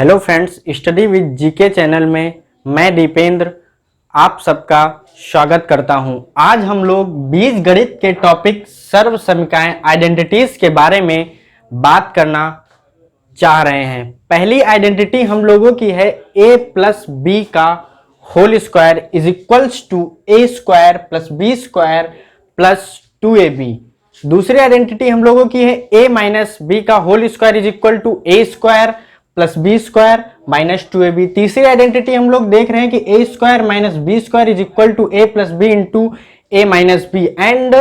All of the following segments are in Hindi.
Hello friends, study with GK channel में मैं दीपेंद्र आप सबका स्वागत करता हूं। आज हम लोग बीजगणित के टॉपिक सर्व समीकरण आइडेंटिटीज के बारे में बात करना चाह रहे हैं। पहली आइडेंटिटी हम लोगों की है a प्लस बी का whole square is equals to A square plus B square plus 2ab। दूसरी आइडेंटिटी हम लोगों की है a माइनस बी का whole square is equal to A square plus B square minus 2ab। तीसरी आइडेंटिटी हम लोग देख रहे हैं कि A square minus B square is equal to A plus B into A minus B. And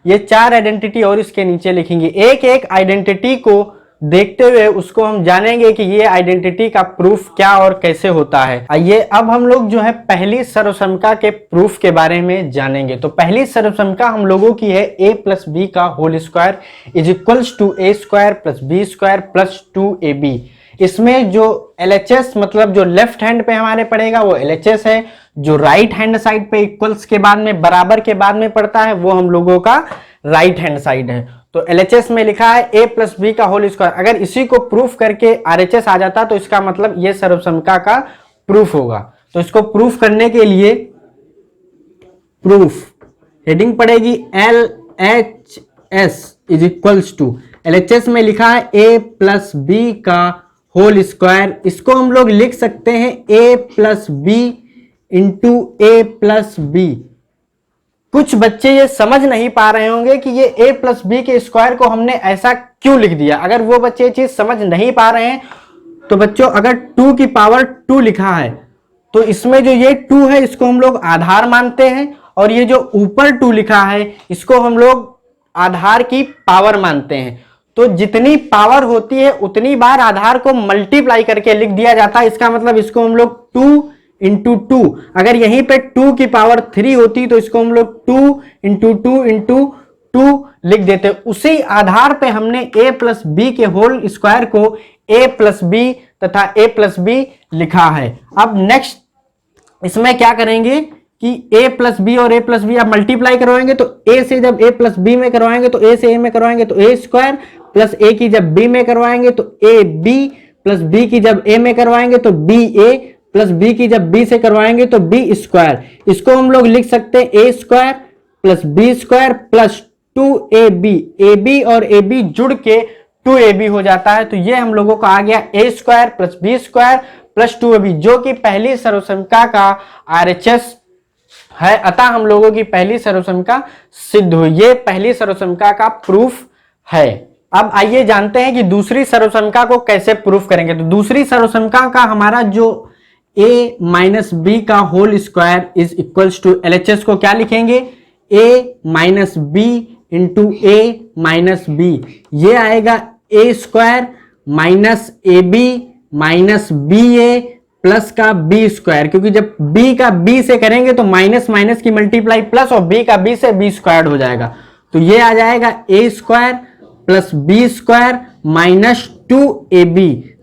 ये चार आइडेंटिटी और इसके नीचे लिखेंगे। एक एक आइडेंटिटी को देखते हुए उसको हम जानेंगे कि ये आइडेंटिटी का प्रूफ क्या और कैसे होता है। आइए अब हम लोग जो है पहली सर्वसमता के प्रूफ के बारे में जानेंगे। तो पहली सर्वसमता हम लोगों की है a प्लस बी का whole square is equals to A square plus B square plus 2ab। इसमें जो LHS मतलब जो लेफ्ट हैंड पे हमारे पड़ेगा वो LHS है, जो राइट हैंड साइड पे इक्वल्स के बाद में बराबर के बाद में पड़ता है वो हम लोगों का राइट हैंड साइड है। तो LHS में लिखा है a प्लस बी का होल स्क्वायर। अगर इसी को प्रूफ करके RHS आ जाता तो इसका मतलब ये सर्वसमता का प्रूफ होगा। तो इसको प्रूफ करने के लिए प्रूफ हेडिंग पड़ेगी LHS is equals to LHS में लिखा है a प्लस बी का होल स्क्वायर। इसको हम लोग लिख सकते हैं a plus B into A plus B. कुछ बच्चे ये समझ नहीं पा रहे होंगे कि ये a प्लस बी के स्क्वायर को हमने ऐसा क्यों लिख दिया। अगर वो बच्चे ये चीज समझ नहीं पा रहे हैं तो बच्चों अगर 2 की पावर 2 लिखा है तो इसमें जो ये 2 है इसको हम लोग आधार मानते हैं, और ये जो ऊपर 2 लिखा है इसको हम लोग आधार की पावर मानते हैं। तो जितनी पावर होती है उतनी बार आधार को मल्टीप्लाई करके लिख दिया जाता है। इसका मतलब इसको हम लोग 2 इंटू 2, अगर यहीं पे 2 की पावर 3 होती तो इसको हम लोग 2 इंटू 2 इंटू 2 लिख देते। उसी आधार पे हमने a प्लस बी के होल स्क्वायर को a प्लस बी तथा a प्लस बी लिखा है। अब नेक्स्ट इसमें क्या करेंगे कि a प्लस बी और a प्लस बी आप मल्टीप्लाई करवाएंगे तो a से जब a प्लस बी में करवाएंगे तो a से a में करवाएंगे तो a स्क्वायर प्लस a की जब b में करवाएंगे तो a b प्लस b की जब a में करवाएंगे तो b a प्लस b की जब b से करवाएंगे तो b स्क्वायर। इसको हम लोग लिख सकते हैं a square plus b square plus 2ab। ab और ab जुड़ के 2ab हो जाता है। तो ये हम लोगों का आ गया a square plus b square plus 2ab, जो कि पहली सर्वसमता का RHS है। अतः हम लोगों की पहली सर्वसमता सिद्ध हुई। ये पहली सर्वसमता का प्रूफ है। अब आइए जानते हैं कि दूसरी सर्वसमता को कैसे प्रूफ करेंगे। तो दूसरी सर्वसमता का हमारा जो a माइनस बी का whole square is equals to LHS को क्या लिखेंगे a minus B into a minus B. ये आएगा a square minus A B minus B A plus का बी स्क्वायर, क्योंकि जब b का b से करेंगे तो माइनस माइनस की मल्टीप्लाई प्लस और b का b से b स्क्वायर हो जाएगा। तो ये आ जाएगा a square plus B square minus 2ab,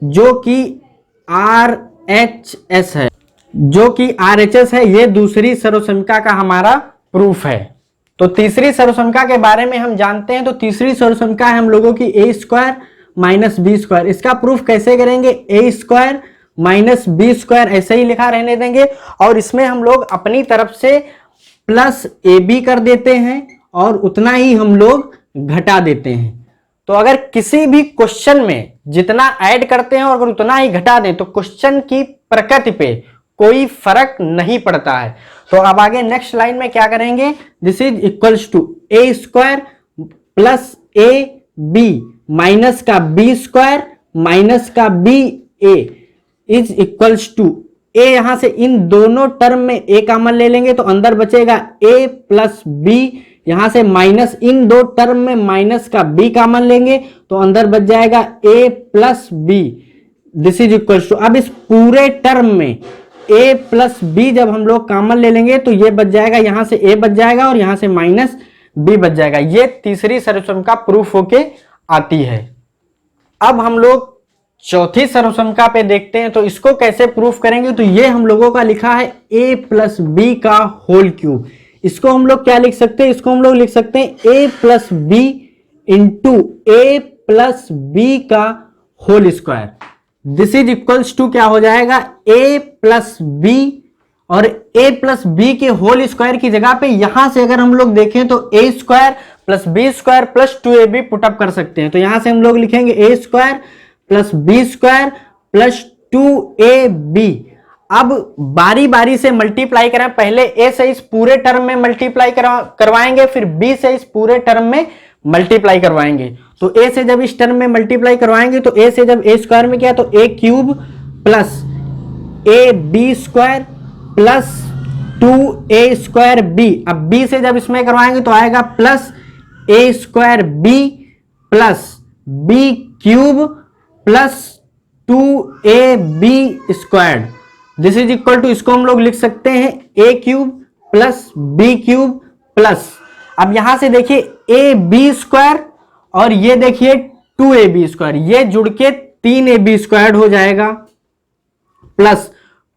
जो कि RHS है, जो कि RHS है। ये दूसरी सर्वसमता का हमारा प्रूफ है। तो तीसरी सर्वसमता के बारे में हम जानते हैं। तो तीसरी सर्वसमता है हम लोगों की a square minus B square. इसका प्रूफ कैसे करेंगे, a square minus B square ऐसे ही लिखा रहने देंगे, और इसमें हम लोग अपनी तरफ से प्लस ए बी कर देते हैं और उतना ही हम लोग घटा देते हैं। तो अगर किसी भी क्वेश्चन में जितना ऐड करते हैं और अगर उतना ही घटा दें तो क्वेश्चन की प्रकृति पे कोई फर्क नहीं पड़ता है। तो अब आगे नेक्स्ट लाइन में क्या करेंगे, this is equals to A square plus A B minus का बी स्क्वायर माइनस का B A is equals to a। यहां से इन दोनों टर्म में a कॉमन ले लेंगे तो अंदर बचेगा a प्लस बी। यहां से माइनस इन दो टर्म में माइनस का b कॉमन लेंगे तो अंदर बच जाएगा a plus B. This is equals to, अब इस पूरे टर्म में a प्लस बी जब हम लोग कॉमन ले लेंगे तो ये बच जाएगा, यहां से a बच जाएगा और यहां से माइनस b बच जाएगा। ये तीसरी सर्वसमता प्रूफ होके आती है। अब हम लोग चौथी सर्वसमता पे देखते हैं। तो इसको कैसे प्रूफ करेंगे, तो ये हम लोगों का लिखा है a प्लस बी का होल क्यूब। इसको हम लोग क्या लिख सकते हैं, इसको हम लोग लिख सकते हैं a plus B into A plus B का whole square. This is equals to क्या हो जाएगा, a प्लस बी, और a प्लस बी के होल स्क्वायर की जगह पे यहां से अगर हम लोग देखें तो a square plus B square plus 2ab put up कर सकते हैं। तो यहां से हम लोग लिखेंगे a square plus B square plus 2ab। अब बारी बारी से मल्टीप्लाई करें, पहले a से इस पूरे टर्म में मल्टीप्लाई करवाएंगे, फिर b से इस पूरे टर्म में मल्टीप्लाई करवाएंगे। तो a से जब इस टर्म में मल्टीप्लाई करवाएंगे तो a से जब a स्क्वायर में किया तो a cube plus a B square plus 2a square b। अब b से जब इसमें करवाएंगे तो आएगा plus a square b plus b cube plus 2ab square. This is equal to, इसको हम लोग लिख सकते हैं a cube plus b cube plus, अब यहां से देखिए a बी स्क्वायर और ये देखिए 2ab स्क्वायर, ये जुड़ के 3ab स्क्वायर हो जाएगा, प्लस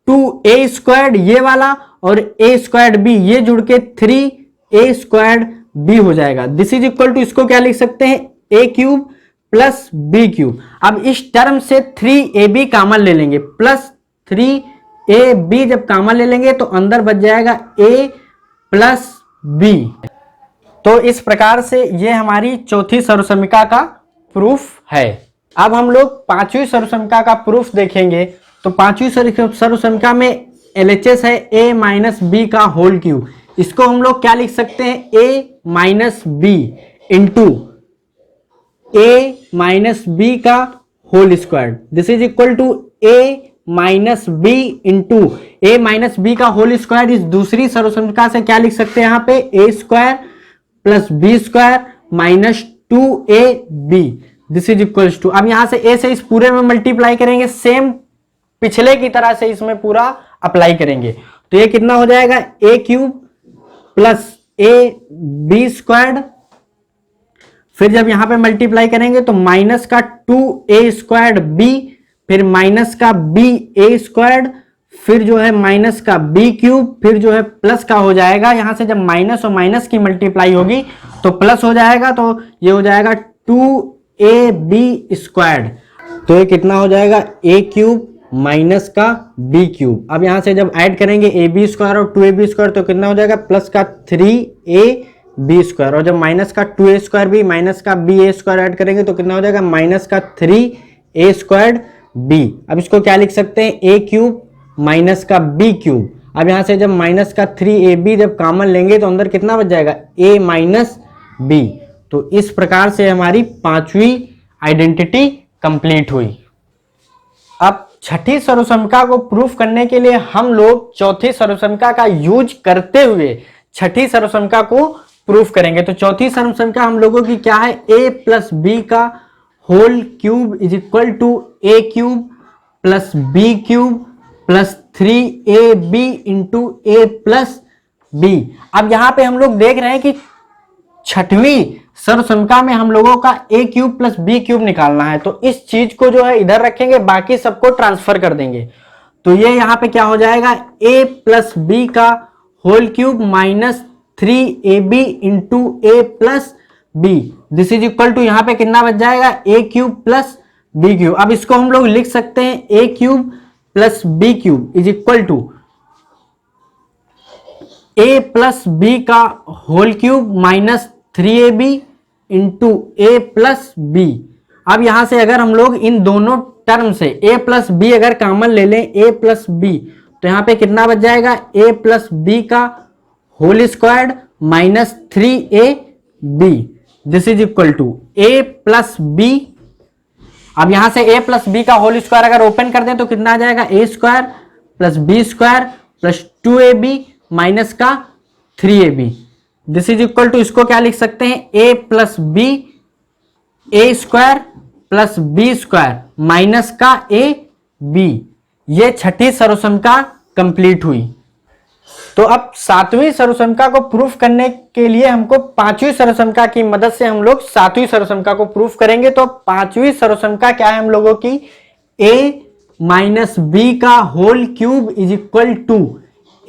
2a स्क्वायर ये वाला और a स्क्वायर b ये जुड़ के 3a स्क्वायर b हो जाएगा। दिस इज इक्वल टू, इसको क्या लिख सकते हैं, a cube plus b cube. अब इस टर्म से 3ab कॉमन ले लेंगे, प्लस 3ab जब कॉमन ले लेंगे तो अंदर बच जाएगा a प्लस b। तो इस प्रकार से ये हमारी चौथी सर्वसमीका का प्रूफ है। अब हम लोग पांचवी सर्वसमीका का प्रूफ देखेंगे। तो पांचवी सर्वसमीका में LHS है a माइनस बी का होल क्यूब। इसको हम लोग क्या लिख सकते हैं, a minus B into a minus B का whole square. This is equal to a minus B into a minus B का होल स्क्वायर। इस दूसरी सर्वसमीका से क्या लिख सकते हैं, यहाँ पे a square plus B square minus 2ab। This is equals to, अब यहां से a से इस पूरे में मल्टीप्लाई करेंगे, सेम पिछले की तरह से इसमें पूरा अप्लाई करेंगे। तो ये कितना हो जाएगा, a cube plus a B square, फिर जब यहां पे मल्टीप्लाई करेंगे तो माइनस का 2a स्क्वायर b, फिर माइनस का ba स्क्वायर, फिर जो है माइनस का b क्यूब, फिर जो है प्लस का हो जाएगा, यहां से जब माइनस और माइनस की मल्टीप्लाई होगी तो प्लस हो जाएगा, तो ये हो जाएगा 2ab स्क्वायर्ड। तो ये कितना हो जाएगा, a क्यूब माइनस का b क्यूब। अब यहां से जब ऐड करेंगे ab स्क्वायर और 2ab स्क्वायर तो कितना हो जाएगा, प्लस का 3ab स्क्वायर, और जब माइनस का 2a स्क्वायर b माइनस का ba स्क्वायर ऐड करेंगे तो कितना हो जाएगा, माइनस का 3a स्क्वायर्ड b। अब इसको क्या लिख सकते हैं, a क्यूब माइनस का b क्यूब। अब यहां से जब माइनस का 3ab जब कॉमन लेंगे तो अंदर कितना बच जाएगा, a माइनस b। तो इस प्रकार से हमारी पांचवी आइडेंटिटी कंप्लीट हुई। अब छठी सर्वसमीका को प्रूफ करने के लिए हम लोग चौथी सर्वसमीका का यूज करते हुए छठी सर्वसमीका को प्रूफ करेंगे। तो चौथी सर्वसमीका हम लोगों की क्या है, a प्लस बी का whole cube is equal to a cube plus b cube plus 3ab into a plus b। अब यहां पे हम लोग देख रहे हैं कि छठवीं सर्वसमीका में हम लोगों का a cube plus b cube निकालना है, तो इस चीज को जो है इधर रखेंगे, बाकी सबको ट्रांसफर कर देंगे। तो ये यहां पे क्या हो जाएगा, a प्लस बी का whole cube minus 3ab into a plus b। This is equal to, यहां पे कितना बच जाएगा, a cube plus b cube. अब इसको हम लोग लिख सकते हैं a cube plus b cube is equal to a plus B का whole cube minus 3ab into a plus B. अब यहां से अगर हम लोग इन दोनों टर्म से a प्लस बी अगर कॉमन ले लें, a प्लस बी, तो यहां पे कितना बच जाएगा, a प्लस बी का whole squared minus 3ab। This is equal to a plus B. अब यहां से a प्लस बी का होल स्क्वायर अगर ओपन कर दें तो कितना आ जाएगा, a square plus B square plus 2ab minus का 3ab। This is equal to, इसको क्या लिख सकते हैं, a plus B a square plus B square minus का a b। ये छठी सर्वसमीका कंप्लीट हुई। तो अब सातवीं सर्वसमीका को प्रूफ करने के लिए हमको पांचवी सर्वसमीका की मदद से हम लोग सातवीं सर्वसमीका को प्रूफ करेंगे। तो पांचवी सर्वसमीका क्या है हम लोगों की, a माइनस बी का whole cube is equal to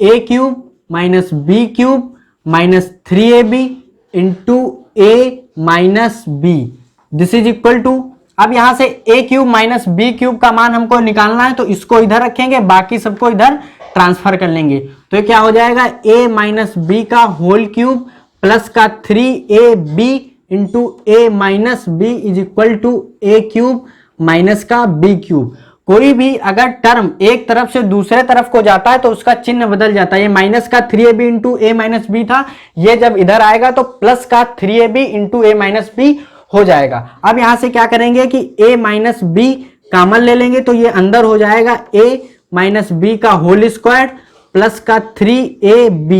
a cube minus B cube minus 3ab into a minus B. This is equal to, अब यहां से A cube minus B cube का मान हमको निकालना है, तो इसको इधर रखेंगे, बाकी सबको इधर ट्रांसफर कर लेंगे। तो ये क्या हो जाएगा, ए माइनस बी का होल क्यूब प्लस का 3ab into A minus B is equal to A cube minus का बी क्यूब। कोई भी अगर टर्म एक तरफ से दूसरे तरफ को जाता है तो उसका चिन्ह बदल जाता है। ये माइनस का 3ab into A minus B था, ये जब इधर आएगा तो प्लस का 3ab into A minus B हो जाएगा। अब यहां से क्या करेंगे कि a माइनस बी कॉमन ले लेंगे, तो ये अंदर हो जाएगा a माइनस बी का होल स्क्वायर प्लस का 3ab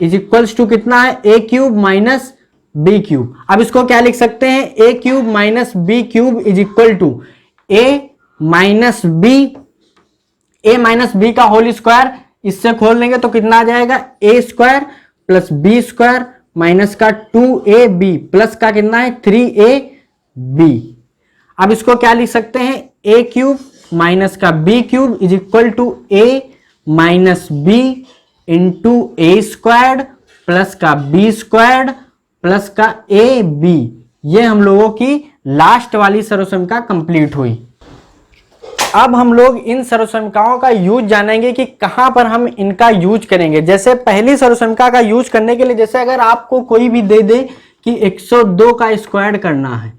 इज इक्वल्स टू कितना है, a cube minus B cube. अब इसको क्या लिख सकते हैं, a cube minus B cube is equal to a minus B का होल स्क्वायर, इससे खोल देंगे तो कितना आ जाएगा, a square plus B square minus का 2ab प्लस का कितना है 3ab। अब इसको क्या लिख सकते हैं, a क्यूब माइनस का b cube is equal to a minus B into A squared plus का b स्क्वायर्ड प्लस का ab। ये हम लोगों की लास्ट वाली सर्वसमीकरण कंप्लीट हुई। अब हम लोग इन सर्वसमीकरणों का यूज जानेंगे कि कहां पर हम इनका यूज करेंगे। जैसे पहली सर्वसमीकरण का यूज करने के लिए, जैसे अगर आपको कोई भी दे दे कि 102 का स्क्वायर करना है,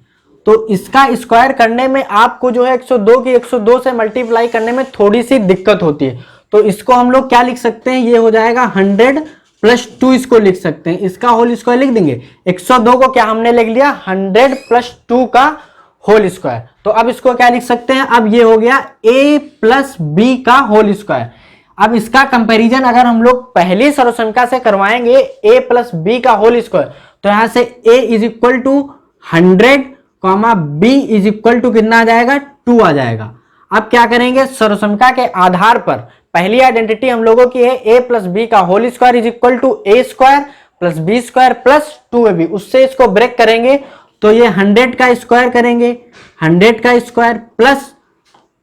तो इसका स्क्वायर करने में आपको जो है 102 की 102 से मल्टीप्लाई करने में थोड़ी सी दिक्कत होती है। तो इसको हम लोग क्या लिख सकते हैं, ये हो जाएगा 100 प्लस 2 इसको लिख सकते हैं, इसका होल स्क्वायर लिख देंगे। 102 को क्या हमने लिख लिया, 100 प्लस 2 का होल स्क्वायर। तो अब इसको क्या लिख सकते हैं, अब ये हो गया a प्लस बी का होल स्क्वायर। अब इसका कंपैरिजन अगर हम लोग पहली सर्वसमीकरण से करवाएंगे a प्लस बी का होल स्क्वायर, तो यहां से a is equal to 100 comma b is equal to कितना आ जाएगा, 2 आ जाएगा। अब क्या करेंगे, सर्वसमीकरण के आधार पर पहली आइडेंटिटी हम लोगों की है a प्लस बी का whole square is equal to a square plus B square plus 2ab। उससे इसको ब्रेक करेंगे तो ये 100 का स्क्वायर करेंगे, 100 का स्क्वायर प्लस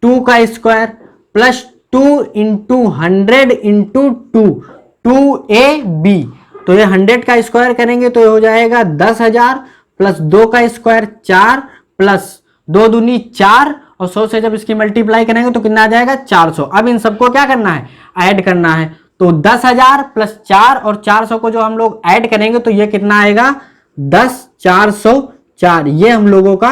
2 का square plus 2 into 100 into 2 2ab। तो ये 100 का स्क्वायर करेंगे तो ये हो जाएगा 10,000 प्लस 2 का स्क्वायर 4 प्लस 2 दूनी 4 और 100 से जब इसकी मल्टीप्लाई करेंगे तो कितना आ जाएगा, 400। अब इन सबको क्या करना है, ऐड करना है। तो 10,000 प्लस 4 और 400 को जो हम लोग ऐड करेंगे तो ये कितना आएगा, 10,404। ये हम लोगों का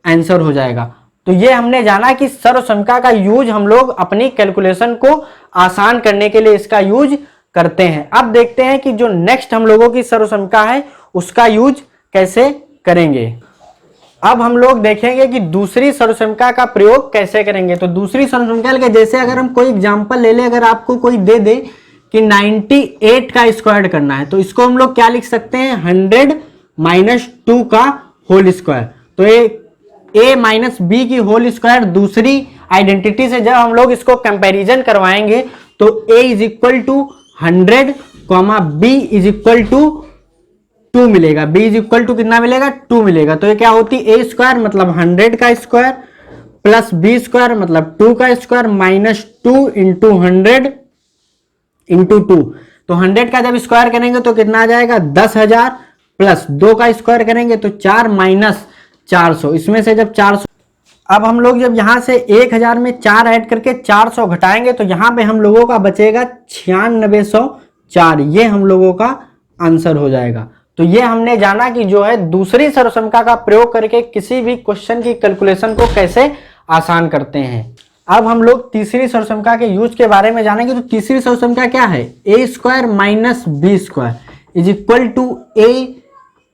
आंसर हो जाएगा। तो ये हमने जाना कि सर्वसमीकरण का यूज हम लोग अपनी कैलकुलेशन को आसान करने के लिए इसका यूज करते हैं। अब देखते हैं कि जो नेक्स्ट हम लोगों की सर्वसमीकरण है उसका यूज कैसे करेंगे। अब हम लोग देखेंगे कि दूसरी सर्वसमीकरण का प्रयोग कैसे करेंगे। तो दूसरी सर्वसमीकरण के जैसे अगर हम कोई एग्जांपल ले लें, अगर आपको कोई दे दे कि 98 का स्क्वायर करना है, तो इसको हम लोग क्या लिख सकते हैं, 100 माइनस 2 का होल स्क्वायर। तो ये a माइनस बी की होल स्क्वायर दूसरी आइडेंटिटी से जब हम लोग इसको कंपैरिजन करवाएंगे तो a is equal to 100 comma b is equal to 2 मिलेगा। b इज इक्वल टू कितना मिलेगा, 2 मिलेगा। तो ये क्या होती है, a स्क्वायर मतलब 100 का स्क्वायर प्लस b स्क्वायर मतलब 2 का स्क्वायर माइनस 2 इंटू 100 इंटू 2। तो 100 का जब स्क्वायर करेंगे तो कितना आ जाएगा, 10,000 प्लस 2 का स्क्वायर करेंगे तो 4 माइनस 400। इसमें से जब 400, अब हम लोग जब यहां से 1000 में 4 ऐड करके 400 घटाएंगे तो यहां पे हम लोगों का बचेगा 9604। ये हम लोगों का आंसर हो जाएगा। तो ये हमने जाना कि जो है दूसरी सर्वसमीकरण का प्रयोग करके किसी भी क्वेश्चन की कैलकुलेशन को कैसे आसान करते हैं। अब हम लोग तीसरी सर्वसमीकरण के यूज के बारे में जानेंगे। तो तीसरी सर्वसमीकरण क्या है, a square minus B square is equal to a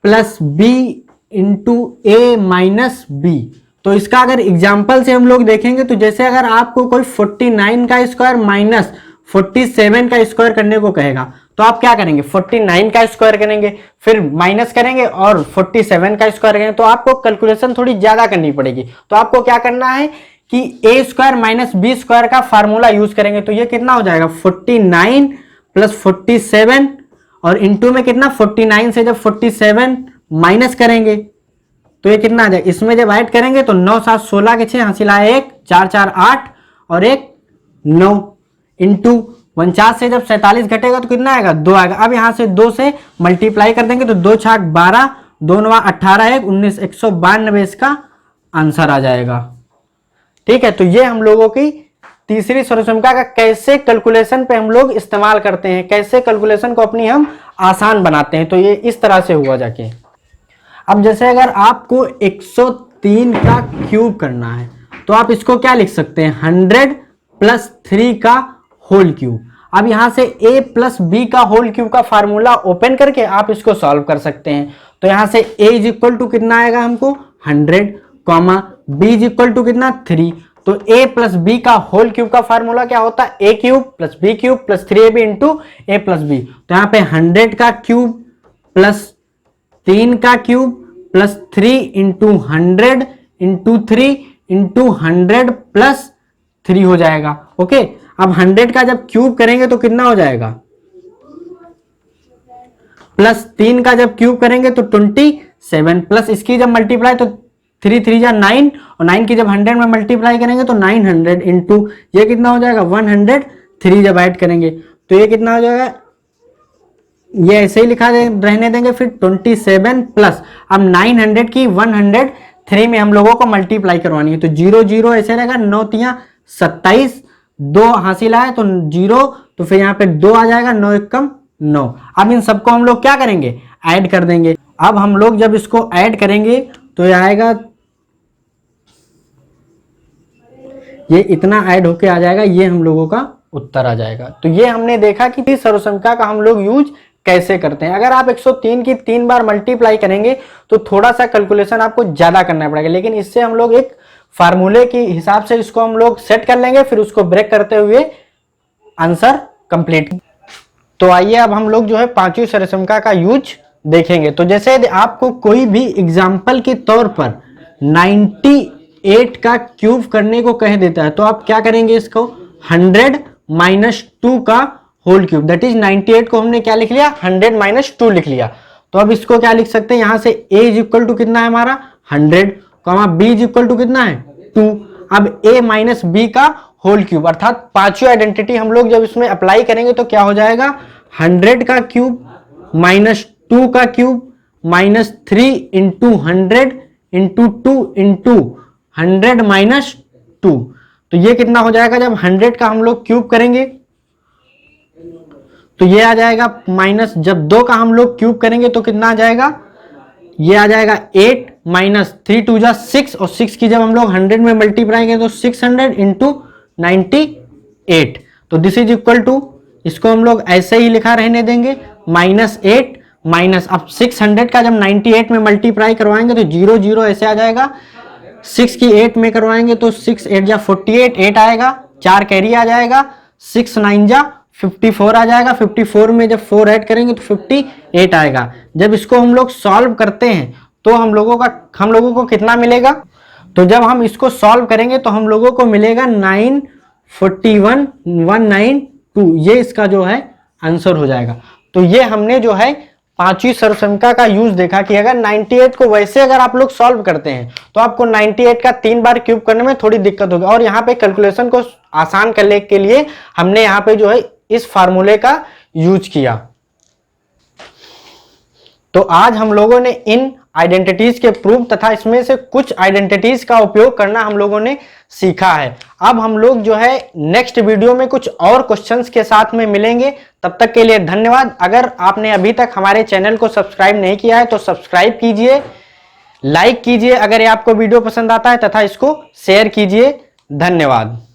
plus B into A minus B. तो इसका अगर एग्जाम्पल से हम लोग देखेंगे तो जैसे अगर आपको कोई 49 का स्क्वायर माइनस 47 का स्क्वायर करने को कहेगा तो आप क्या करेंगे, 49 का स्क्वायर करेंगे, फिर माइनस करेंगे और 47 का स्क्वायर करेंगे। तो आपको कैलकुलेशन थोड़ी ज्यादा करनी पड़ेगी। तो आपको क्या करना है कि a square minus B square का फार्मूला यूज करेंगे। तो ये कितना हो जाएगा, 49 प्लस 47 और इंटू में कितना, 49 से जब 47 माइनस करेंगे तो ये कितना आ जाएगा, इसमें जब ऐड करेंगे तो 9 7 16 के 6 हासिल आए 1 4 4 8 और 1 9 इंटू 49 से जब 47 घटेगा तो कितना आएगा, 2 आएगा। अब यहां से 2 से मल्टीप्लाई कर देंगे तो 2 6 12 2 9 18 1 19 192 इसका आंसर आ जाएगा। ठीक है, तो ये हम लोगों की तीसरी सर्वसंख्या का कैसे कैलकुलेशन पे हम लोग इस्तेमाल करते हैं, कैसे कैलकुलेशन को अपनी हम आसान बनाते हैं, तो ये इस तरह से हुआ जाके। अब जैसे अगर आपको 103 का क्यूब करना है तो आप इसको क्या लिख सकते हैं, 100 प्लस 3 का होल क्यूब। अब यहां से a प्लस बी का होल क्यूब का फार्मूला ओपन करके आप इसको सॉल्व कर सकते हैं। तो यहां से a इज इक्वल टू कितना आएगा हमको 100, comma b is equal to कितना 3। तो a प्लस बी का होल क्यूब का फार्मूला क्या होता है, a cube plus b cube plus 3ab into a plus B. तो यहाँ पे 100 का क्यूब प्लस 3 का cube plus 3 into 100 into 3 into 100 plus 3 हो जाएगा। ओके, अब 100 का जब क्यूब करेंगे तो कितना हो जाएगा, प्लस 3 का जब क्यूब करेंगे तो 27, प्लस इसकी जब मल्टीप्लाई तो 3 3 जा 9, और 9 की जब 100 में मल्टीप्लाई करेंगे तो 900 इंटू ये कितना हो जाएगा 103 जब ऐड करेंगे तो ये कितना हो जाएगा, ये ऐसे ही रहने देंगे, फिर 27 प्लस अब 900 की 103 में हम लोगों को मल्टीप्लाई करवानी है, तो 0 0 ऐसे रहेगा, 9 तिया 27, 2 हासिल आया तो 0, तो फिर यहाँ पे 2 आ जाएगा, 9 एकम 9। अब इन सबको हम लोग क्या करेंगे, ऐड कर देंगे। अब हम लोग जब इसको ऐड करेंगे तो ये आएगा, ये इतना ऐड होके आ जाएगा, ये हम लोगों का उत्तर आ जाएगा। तो ये हमने देखा कि सर्वसंख्या का हम लोग यूज कैसे करते हैं। अगर आप 103 की 3 बार मल्टीप्लाई करेंगे तो थोड़ा सा कैलकुलेशन आपको ज्यादा करना पड़ेगा, लेकिन इससे हम लोग एक फार्मूले के हिसाब से इसको हम लोग सेट कर लेंगे, फिर उसको ब्रेक करते हुए आंसर कंप्लीट। तो आइए अब हम लोग जो है पांचवी सर्वसंख्या का यूज देखेंगे। तो जैसे आपको कोई भी एग्जाम्पल के तौर पर 98 का क्यूब करने को कह देता है तो आप क्या करेंगे, इसको 100 माइनस 2 का होल क्यूब, दैट इज 98 को हमने क्या लिख लिया 100 माइनस 2 लिख लिया। तो अब इसको क्या लिख सकते हैं, यहां से a इज इक्वल टू कितना है हमारा 100, comma b is equal to कितना है 2। अब a माइनस बी का होल क्यूब अर्थात पांचवी आइडेंटिटी हम लोग जब इसमें अप्लाई करेंगे तो क्या हो जाएगा 100 का क्यूब माइनस 2 का cube minus 3 into 100 into 2 into 100 minus 2। तो ये कितना हो जाएगा, जब 100 का हम लोग क्यूब करेंगे तो ये आ जाएगा, माइनस जब 2 का हम लोग क्यूब करेंगे तो कितना आ जाएगा, ये आ जाएगा 8 माइनस 3 2 जा 6, और 6 की जब हम लोग 100 में मल्टीप्लाई करेंगे तो 600 इंटू 98। तो दिस इज इक्वल टू, इसको हम लोग ऐसे ही लिखा रहने देंगे, माइनस 8 माइनस अब 600 का जब 98 में मल्टीप्लाई करवाएंगे तो 0 0 ऐसे आ जाएगा, 6 की 8 में करवाएंगे तो 6 8 जा 48, 8 आएगा, 4 कैरी आ जाएगा, 6 9 जा 54 आ जाएगा, 54 में जब 4 ऐड करेंगे तो 58 आएगा। जब इसको हम लोग सॉल्व करते हैं तो हम लोगों को कितना मिलेगा, तो जब हम इसको सॉल्व करेंगे तो हम लोगों को मिलेगा 94192, ये इसका जो है आंसर हो जाएगा। तो ये हमने जो है पांचवी सर्वसंख्या का यूज देखा कि अगर 98 को वैसे अगर आप लोग सॉल्व करते हैं तो आपको 98 का 3 बार क्यूब करने में थोड़ी दिक्कत होगी, और यहाँ पे कैलकुलेशन को आसान करने के लिए हमने यहाँ पे जो है इस फार्मूले का यूज किया। तो आज हम लोगों ने इन आइडेंटिटीज के प्रूफ तथा इसमें से कुछ आइडेंटिटीज का उपयोग करना हम लोगों ने सीखा है। अब हम लोग जो है नेक्स्ट वीडियो में कुछ और क्वेश्चंस के साथ में मिलेंगे, तब तक के लिए धन्यवाद। अगर आपने अभी तक हमारे चैनल को सब्सक्राइब नहीं किया है तो सब्सक्राइब कीजिए, लाइक कीजिए अगर ये आपको वीडियो पसंद आता है, तथा इसको शेयर कीजिए। धन्यवाद।